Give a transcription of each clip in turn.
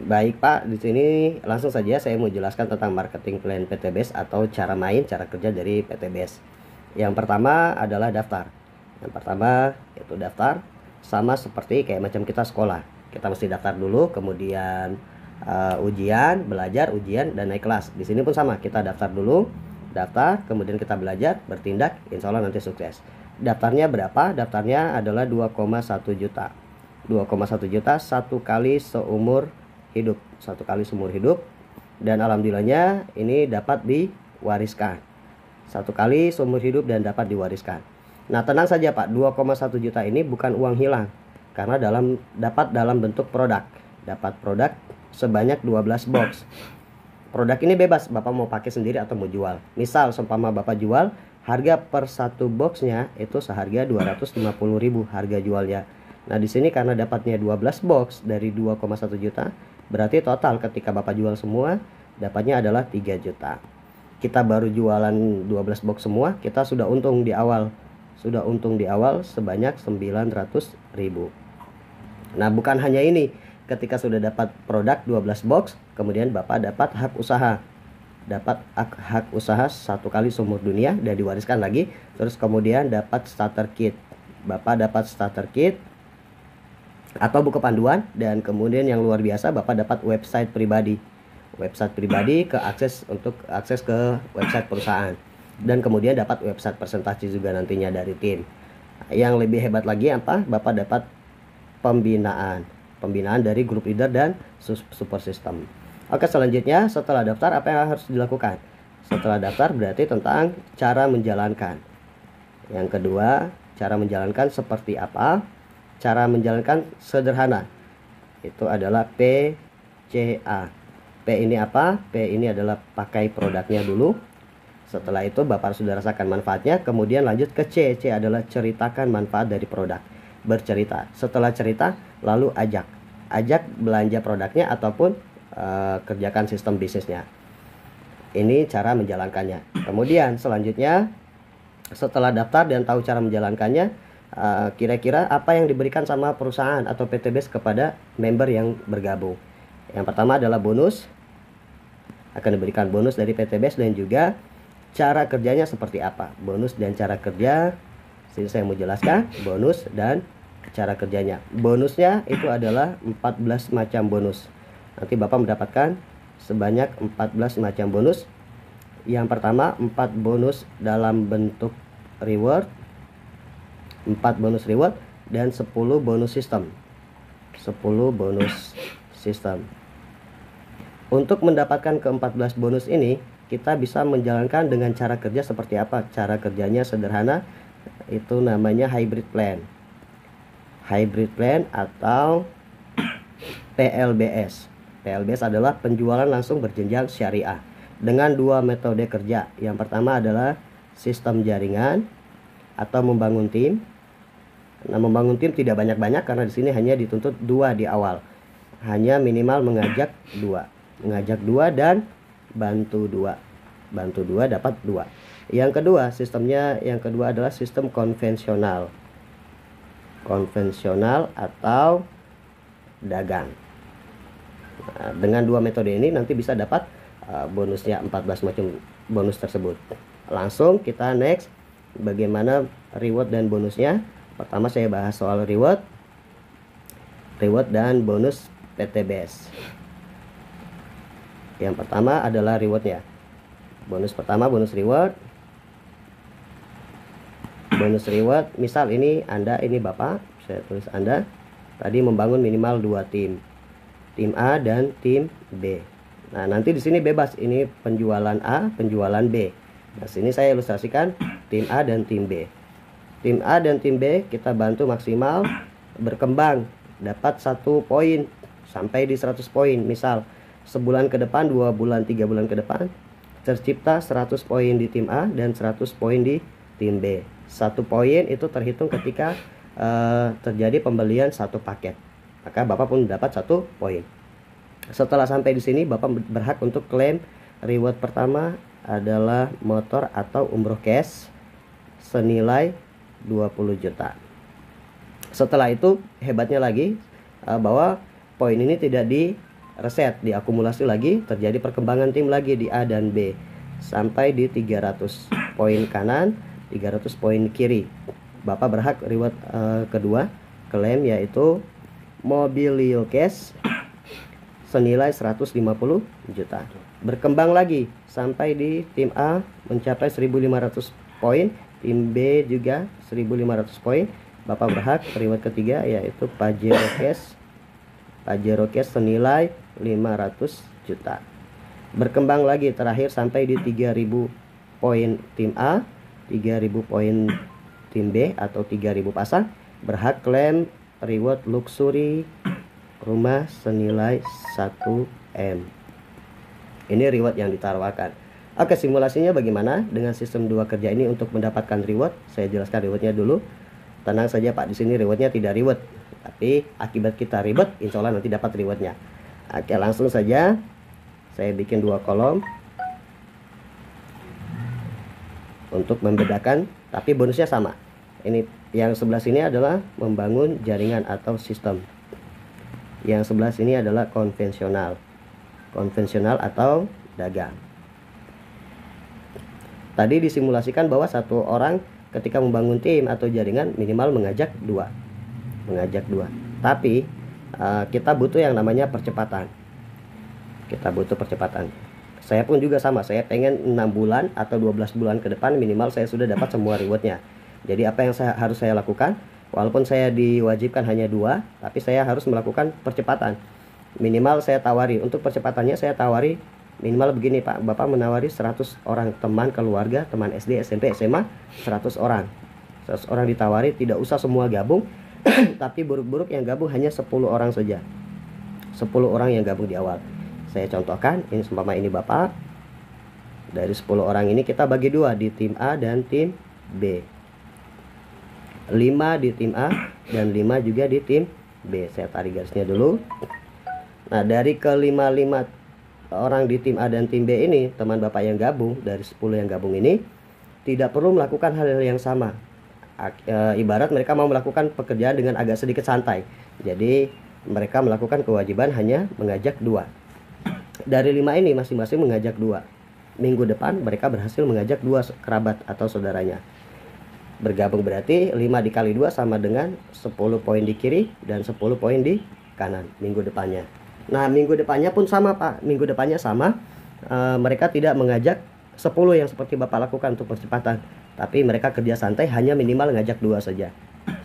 Baik Pak, di sini langsung saja saya mau jelaskan tentang marketing plan PTBS atau cara main, cara kerja dari PTBS. Yang pertama adalah daftar. Yang pertama itu daftar, sama seperti kayak macam kita sekolah. Kita mesti daftar dulu, kemudian ujian, belajar, ujian, dan naik kelas. Di sini pun sama, kita daftar dulu, daftar, kemudian kita belajar, bertindak, insya Allah nanti sukses. Daftarnya berapa? Daftarnya adalah 2,1 juta. 2,1 juta satu kali seumur hidup, satu kali seumur hidup, dan alhamdulillahnya ini dapat diwariskan satu kali seumur hidup dan dapat diwariskan. Nah, tenang saja Pak, 2,1 juta ini bukan uang hilang, karena dapat dalam bentuk produk. Dapat produk sebanyak 12 box. Produk ini bebas, Bapak mau pakai sendiri atau mau jual. Misal seumpama Bapak jual, harga per satu boxnya itu seharga 250.000 harga jualnya. Nah, di sini karena dapatnya 12 box dari 2,1 juta, berarti total ketika Bapak jual semua, dapatnya adalah 3 juta. Kita baru jualan 12 box semua, kita sudah untung di awal. Sudah untung di awal sebanyak 900.000. Nah, bukan hanya ini. Ketika sudah dapat produk 12 box, kemudian Bapak dapat hak usaha. Dapat hak usaha satu kali seumur dunia dan diwariskan lagi. Terus kemudian dapat starter kit. Bapak dapat starter kit atau buku panduan, dan kemudian yang luar biasa Bapak dapat website pribadi untuk akses ke website perusahaan, dan kemudian dapat website presentasi juga nantinya dari tim. Yang lebih hebat lagi apa? Bapak dapat pembinaan dari grup leader dan support system. Oke, selanjutnya setelah daftar apa yang harus dilakukan? Setelah daftar berarti tentang cara menjalankan. Yang kedua, cara menjalankan seperti apa? Cara menjalankan sederhana, itu adalah PCA. P ini apa? P ini adalah pakai produknya dulu. Setelah itu Bapak sudah rasakan manfaatnya, kemudian lanjut ke C. C adalah ceritakan manfaat dari produk. Bercerita. Setelah cerita, lalu ajak belanja produknya ataupun kerjakan sistem bisnisnya. Ini cara menjalankannya. Kemudian selanjutnya, setelah daftar dan tahu cara menjalankannya, kira-kira apa yang diberikan sama perusahaan atau PTBS kepada member yang bergabung. Yang pertama adalah bonus. Akan diberikan bonus dari PTBS, dan juga cara kerjanya seperti apa. Bonus dan cara kerja, sini saya mau jelaskan bonus dan cara kerjanya. Bonusnya itu adalah 14 macam bonus. Nanti Bapak mendapatkan sebanyak 14 macam bonus. Yang pertama, 4 bonus dalam bentuk reward, 4 bonus reward, dan 10 bonus sistem. 10 bonus sistem. Untuk mendapatkan ke-14 bonus ini, kita bisa menjalankan dengan cara kerja seperti apa? Cara kerjanya sederhana, itu namanya hybrid plan. Hybrid plan atau PLBS. PLBS adalah penjualan langsung berjenjang syariah dengan 2 metode kerja. Yang pertama adalah sistem jaringan atau membangun tim. Nah, membangun tim tidak banyak-banyak karena di sini hanya dituntut 2 di awal. Hanya minimal mengajak 2. Mengajak 2 dan bantu 2. Bantu 2 dapat 2. Yang kedua, sistemnya yang kedua adalah sistem konvensional. Konvensional atau dagang. Nah, dengan 2 metode ini nanti bisa dapat bonusnya 14 macam bonus tersebut. Langsung kita next bagaimana reward dan bonusnya. Pertama saya bahas soal reward dan bonus PTBS. Yang pertama adalah rewardnya. Bonus pertama, bonus reward. Bonus reward, misal ini Anda, ini Bapak, saya tulis Anda tadi membangun minimal 2 tim. Tim A dan tim B. Nah, nanti di sini bebas, ini penjualan A, penjualan B. Nah, sini saya ilustrasikan tim A dan tim B. Tim A dan tim B kita bantu maksimal berkembang, dapat 1 poin sampai di 100 poin. Misal sebulan ke depan, 2 bulan, 3 bulan ke depan tercipta 100 poin di tim A dan 100 poin di tim B. 1 poin itu terhitung ketika terjadi pembelian 1 paket. Maka Bapak pun dapat 1 poin. Setelah sampai di sini, Bapak berhak untuk klaim reward pertama adalah motor atau umroh cash senilai 20 juta. Setelah itu hebatnya lagi bahwa poin ini tidak reset, diakumulasi lagi, terjadi perkembangan tim lagi di A dan B sampai di 300 poin kanan, 300 poin kiri. Bapak berhak reward kedua klaim, yaitu Mobilio Cash senilai 150 juta. Berkembang lagi sampai di tim A mencapai 1500 poin, tim B juga 1500 poin. Bapak berhak reward ketiga, yaitu Pajero Cash. Pajero Cash senilai 500 juta. Berkembang lagi terakhir sampai di 3000 poin tim A, 3000 poin tim B atau 3000 pasang, berhak klaim reward luxury rumah senilai 1M. Ini reward yang ditawarkan. Oke, simulasinya bagaimana dengan sistem 2 kerja ini untuk mendapatkan reward? Saya jelaskan rewardnya dulu. Tenang saja Pak, di sini rewardnya tidak reward, tapi akibat kita ribet, insya Allah nanti dapat rewardnya. Oke, langsung saja saya bikin 2 kolom untuk membedakan, tapi bonusnya sama. Ini yang sebelah sini adalah membangun jaringan atau sistem, yang sebelah sini adalah konvensional atau dagang. Tadi disimulasikan bahwa satu orang ketika membangun tim atau jaringan minimal mengajak dua. Tapi kita butuh yang namanya percepatan. Saya pun juga sama, saya pengen 6 bulan atau 12 bulan ke depan minimal saya sudah dapat semua rewardnya. Jadi apa yang harus saya lakukan? Walaupun saya diwajibkan hanya 2, tapi saya harus melakukan percepatan. Minimal saya tawari, untuk percepatannya saya tawari minimal begini Pak, Bapak menawari 100 orang teman keluarga, teman SD, SMP, SMA, 100 orang. 100 orang ditawari, tidak usah semua gabung, tapi buruk-buruk yang gabung hanya 10 orang saja. 10 orang yang gabung di awal. Saya contohkan, ini seumpama ini Bapak. Dari 10 orang ini kita bagi 2 di tim A dan tim B. 5 di tim A dan 5 juga di tim B. Saya tarik garisnya dulu. Nah, dari ke-5 orang di tim A dan tim B ini, teman Bapak yang gabung, dari 10 yang gabung ini tidak perlu melakukan hal yang sama. Ibarat mereka mau melakukan pekerjaan dengan agak sedikit santai. Jadi mereka melakukan kewajiban hanya mengajak 2. Dari 5 ini masing-masing mengajak 2. Minggu depan mereka berhasil mengajak 2 kerabat atau saudaranya. Bergabung berarti 5 dikali 2 sama dengan 10 poin di kiri dan 10 poin di kanan minggu depannya. Nah, minggu depannya pun sama Pak. Minggu depannya sama. Mereka tidak mengajak 10 yang seperti Bapak lakukan untuk percepatan, tapi mereka kerja santai hanya minimal ngajak 2 saja.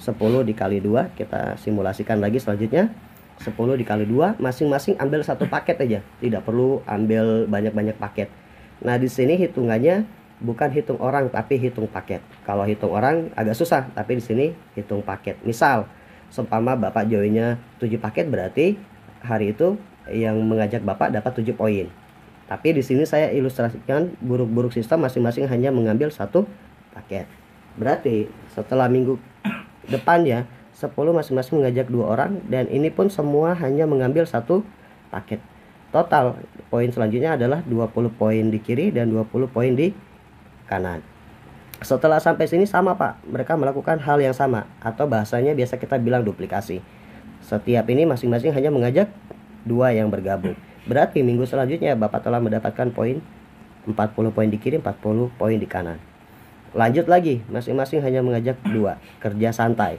10 dikali 2, kita simulasikan lagi selanjutnya. 10 dikali 2, masing-masing ambil 1 paket aja. Tidak perlu ambil banyak-banyak paket. Nah, di sini hitungannya bukan hitung orang tapi hitung paket. Kalau hitung orang agak susah, tapi di sini hitung paket. Misal, seumpama Bapak joinnya 7 paket, berarti hari itu yang mengajak Bapak dapat 7 poin. Tapi di sini saya ilustrasikan buruk-buruk sistem masing-masing hanya mengambil 1 paket. Berarti setelah minggu depannya 10 masing-masing mengajak 2 orang, dan ini pun semua hanya mengambil 1 paket. Total poin selanjutnya adalah 20 poin di kiri dan 20 poin di kanan. Setelah sampai sini sama Pak, mereka melakukan hal yang sama, atau bahasanya biasa kita bilang duplikasi. Setiap ini masing-masing hanya mengajak 2 yang bergabung. Berarti minggu selanjutnya Bapak telah mendapatkan poin 40 poin di kiri, 40 poin di kanan. Lanjut lagi, masing-masing hanya mengajak 2, kerja santai.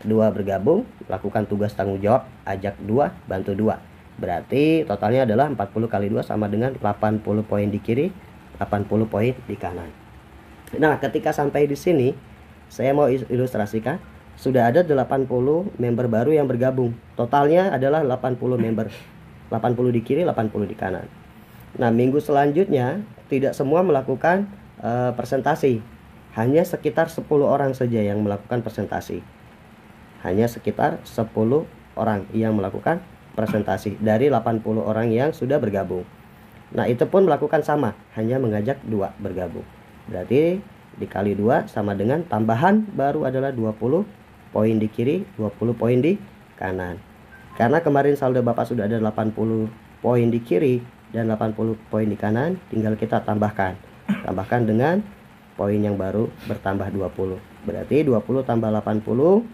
2 bergabung, lakukan tugas tanggung jawab, ajak 2, bantu 2. Berarti totalnya adalah 40 kali 2 sama dengan 80 poin di kiri, 80 poin di kanan. Nah, ketika sampai di sini, saya mau ilustrasikan, sudah ada 80 member baru yang bergabung. Totalnya adalah 80 member. 80 di kiri, 80 di kanan. Nah, minggu selanjutnya tidak semua melakukan presentasi. Hanya sekitar 10 orang saja yang melakukan presentasi. Hanya sekitar 10 orang yang melakukan presentasi dari 80 orang yang sudah bergabung. Nah, itu pun melakukan sama, hanya mengajak 2 bergabung. Berarti dikali 2 sama dengan tambahan baru adalah 20 poin di kiri, 20 poin di kanan. Karena kemarin saldo Bapak sudah ada 80 poin di kiri dan 80 poin di kanan, tinggal kita tambahkan. Tambahkan dengan poin yang baru bertambah 20. Berarti 20 tambah 80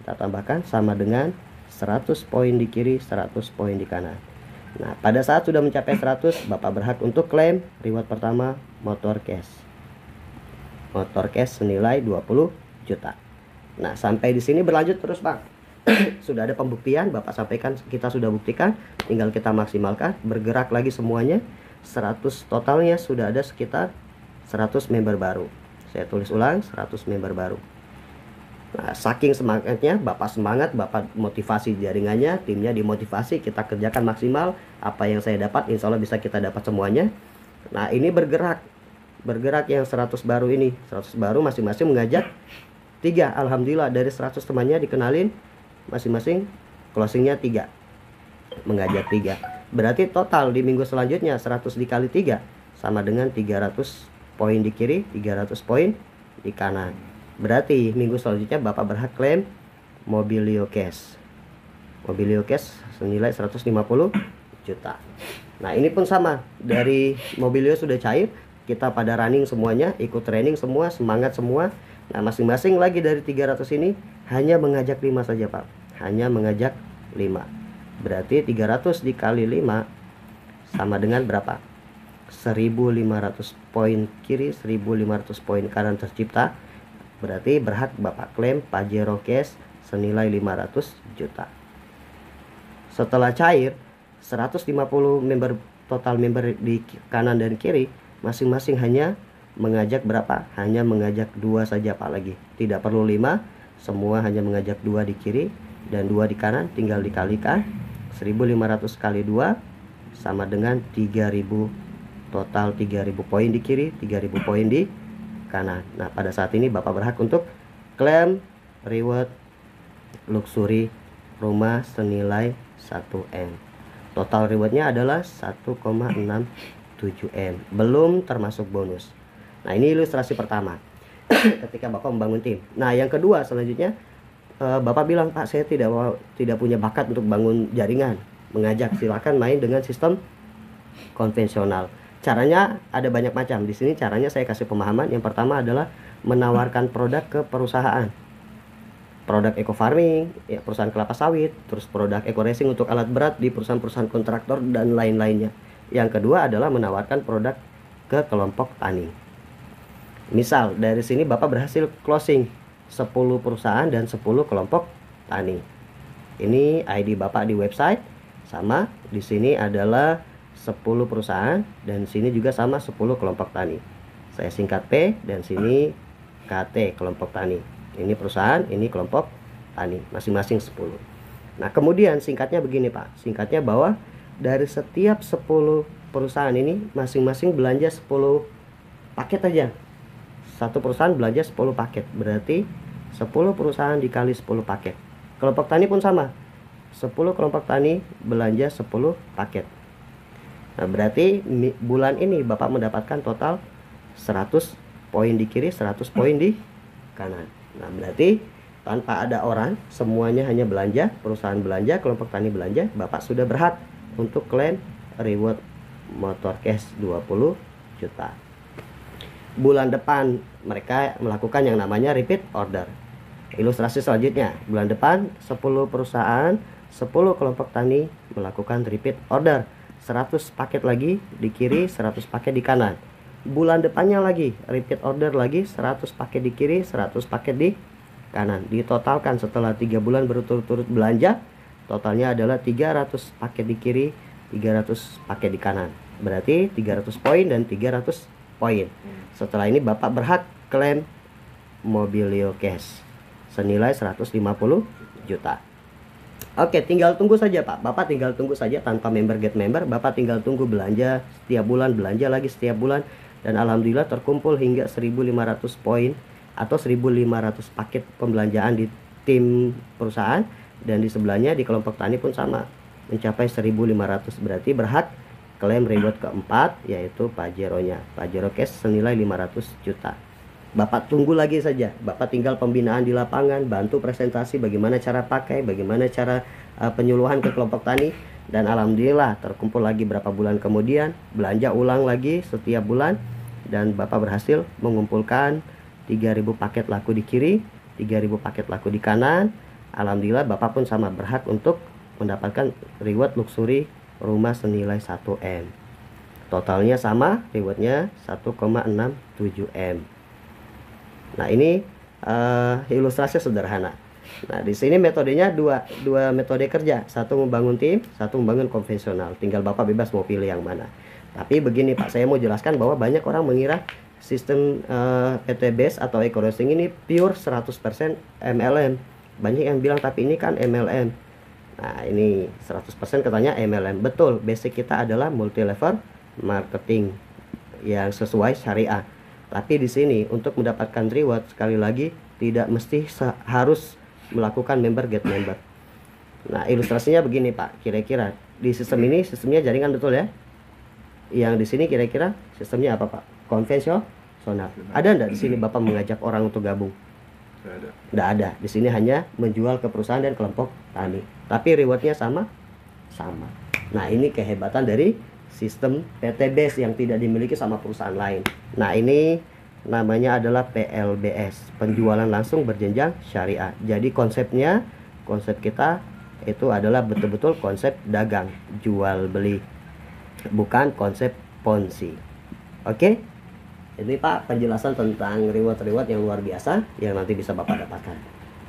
kita tambahkan sama dengan 100 poin di kiri, 100 poin di kanan. Nah, pada saat sudah mencapai 100, Bapak berhak untuk klaim reward pertama motor cash. Motor cash senilai 20 juta. Nah, sampai di sini berlanjut terus, Pak. Sudah ada pembuktian, Bapak sampaikan kita sudah buktikan, tinggal kita maksimalkan, bergerak lagi semuanya. 100 totalnya sudah ada sekitar 100 member baru. Saya tulis ulang, 100 member baru. Nah, saking semangatnya, Bapak semangat, Bapak motivasi jaringannya, timnya dimotivasi, kita kerjakan maksimal. Apa yang saya dapat, insya Allah bisa kita dapat semuanya. Nah, ini bergerak yang 100 baru ini, 100 baru masing-masing mengajak 3. Alhamdulillah dari 100 temannya dikenalin, masing-masing closingnya 3, mengajak 3. Berarti total di minggu selanjutnya 100 dikali 3 sama dengan 300 poin di kiri, 300 poin di kanan. Berarti minggu selanjutnya Bapak berhak klaim Mobilio Cash. Mobilio Cash senilai 150 juta. Nah, ini pun sama, dari Mobilio sudah cair, kita pada running semuanya, ikut training semua, semangat semua. Nah, masing-masing lagi dari 300 ini hanya mengajak 5 saja, Pak. Hanya mengajak 5. Berarti 300 dikali 5 sama dengan berapa? 1.500 poin kiri, 1.500 poin kanan tercipta. Berarti berhak Bapak klaim Pajero Cash senilai 500 juta. Setelah cair 150 member, total member di kanan dan kiri, masing-masing hanya mengajak berapa? Hanya mengajak 2 saja, Pak, lagi. Tidak perlu 5, semua hanya mengajak 2 di kiri dan 2 di kanan, tinggal dikalikan. 1.500 kali 2 sama dengan 3.000, total 3.000 poin di kiri, 3.000 poin di kanan. Nah, pada saat ini Bapak berhak untuk klaim reward luxury rumah senilai 1M. Total rewardnya adalah 1,67 M, belum termasuk bonus. Nah, ini ilustrasi pertama ketika Bapak membangun tim. Nah, yang kedua selanjutnya, Bapak bilang, Pak, saya tidak punya bakat untuk bangun jaringan, mengajak. Silakan main dengan sistem konvensional. Caranya ada banyak macam. Di sini caranya saya kasih pemahaman. Yang pertama adalah menawarkan produk ke perusahaan. Produk eco farming, ya, perusahaan kelapa sawit, terus produk eco racing untuk alat berat di perusahaan-perusahaan kontraktor dan lain-lainnya. Yang kedua adalah menawarkan produk ke kelompok tani. Misal dari sini Bapak berhasil closing 10 perusahaan dan 10 kelompok tani. Ini ID Bapak di website, sama di sini adalah 10 perusahaan dan sini juga sama 10 kelompok tani. Saya singkat P dan sini KT kelompok tani. Ini perusahaan, ini kelompok tani, masing-masing 10. Nah, kemudian singkatnya begini, Pak. Singkatnya bahwa dari setiap 10 perusahaan ini masing-masing belanja 10 paket aja. Satu perusahaan belanja 10 paket. Berarti 10 perusahaan dikali 10 paket. Kelompok tani pun sama. 10 kelompok tani belanja 10 paket. Nah, berarti bulan ini Bapak mendapatkan total 100 poin di kiri, 100 poin di kanan. Nah, berarti tanpa ada orang, semuanya hanya belanja, perusahaan belanja, kelompok tani belanja, Bapak sudah berhak untuk klaim reward motor cash 20 juta. Bulan depan mereka melakukan yang namanya repeat order. Ilustrasi selanjutnya, bulan depan 10 perusahaan, 10 kelompok tani melakukan repeat order. 100 paket lagi di kiri, 100 paket di kanan. Bulan depannya lagi repeat order lagi, 100 paket di kiri, 100 paket di kanan. Ditotalkan setelah 3 bulan berturut-turut belanja, totalnya adalah 300 paket di kiri, 300 paket di kanan. Berarti 300 poin dan 300 poin. Setelah ini Bapak berhak klaim Mobilio Cash senilai 150 juta. Oke, tinggal tunggu saja, Pak. Bapak tinggal tunggu saja tanpa member get member. Bapak tinggal tunggu belanja setiap bulan, belanja lagi setiap bulan. Dan alhamdulillah terkumpul hingga 1.500 poin atau 1.500 paket pembelanjaan di tim perusahaan. Dan di sebelahnya di kelompok tani pun sama, mencapai 1.500. Berarti berhak klaim reward keempat, yaitu Pajero-nya. Pajero Cash senilai 500 juta. Bapak tunggu lagi saja. Bapak tinggal pembinaan di lapangan, bantu presentasi bagaimana cara pakai, bagaimana cara penyuluhan ke kelompok tani. Dan alhamdulillah terkumpul lagi berapa bulan kemudian, belanja ulang lagi setiap bulan. Dan Bapak berhasil mengumpulkan 3.000 paket laku di kiri, 3.000 paket laku di kanan. Alhamdulillah Bapak pun sama berhak untuk mendapatkan reward luxury rumah senilai 1M. Totalnya sama, rewardnya 1,67 M. Nah, ini ilustrasi sederhana. Nah, di sini metodenya dua metode kerja, satu membangun tim, satu membangun konvensional. Tinggal Bapak bebas mau pilih yang mana. Tapi begini Pak, saya mau jelaskan bahwa banyak orang mengira sistem PT Base atau Eco Roasting ini pure 100% MLM. Banyak yang bilang tapi ini kan MLM. Nah, ini 100% katanya MLM. Betul, basic kita adalah multi level marketing yang sesuai syariah. Tapi di sini untuk mendapatkan reward, sekali lagi tidak mesti harus melakukan member get member. Nah, ilustrasinya begini Pak, kira-kira di sistem ini sistemnya jaringan, betul ya? Yang di sini kira-kira sistemnya apa Pak? Konvensional. Ada enggak di sini Bapak mengajak orang untuk gabung? Tidak ada. Di sini hanya menjual ke perusahaan dan kelompok tani. Tapi rewardnya sama. Nah, ini kehebatan dari sistem PT Base yang tidak dimiliki sama perusahaan lain. Nah, ini namanya adalah PLBS, penjualan langsung berjenjang syariah. Jadi konsep kita itu adalah betul-betul konsep dagang, jual beli, bukan konsep ponzi. Oke? Ini Pak penjelasan tentang reward yang luar biasa yang nanti bisa Bapak dapatkan.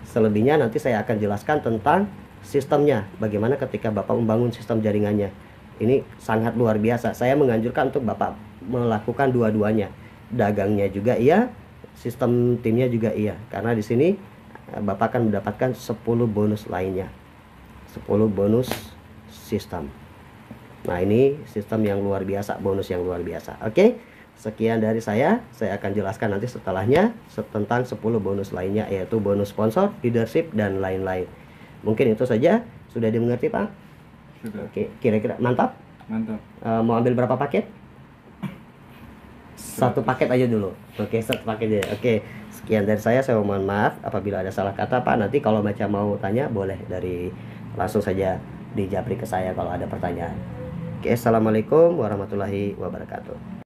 Selebihnya nanti saya akan jelaskan tentang sistemnya, bagaimana ketika Bapak membangun sistem jaringannya. Ini sangat luar biasa. Saya menganjurkan untuk Bapak melakukan dua-duanya. Dagangnya juga iya, sistem timnya juga iya. Karena di sini Bapak akan mendapatkan 10 bonus lainnya. 10 bonus sistem. Nah, ini sistem yang luar biasa, bonus yang luar biasa. Oke, sekian dari saya akan jelaskan nanti setelahnya tentang 10 bonus lainnya, yaitu bonus sponsor, leadership, dan lain-lain. Mungkin itu saja, sudah dimengerti Pak? Sudah. Oke, kira-kira mantap? Mantap. Mau ambil berapa paket? Satu paket aja dulu. Oke, satu paket aja. Oke, sekian dari saya mohon maaf apabila ada salah kata Pak. Nanti kalau macam mau tanya boleh langsung saja dijapri ke saya kalau ada pertanyaan. Oke, assalamualaikum warahmatullahi wabarakatuh.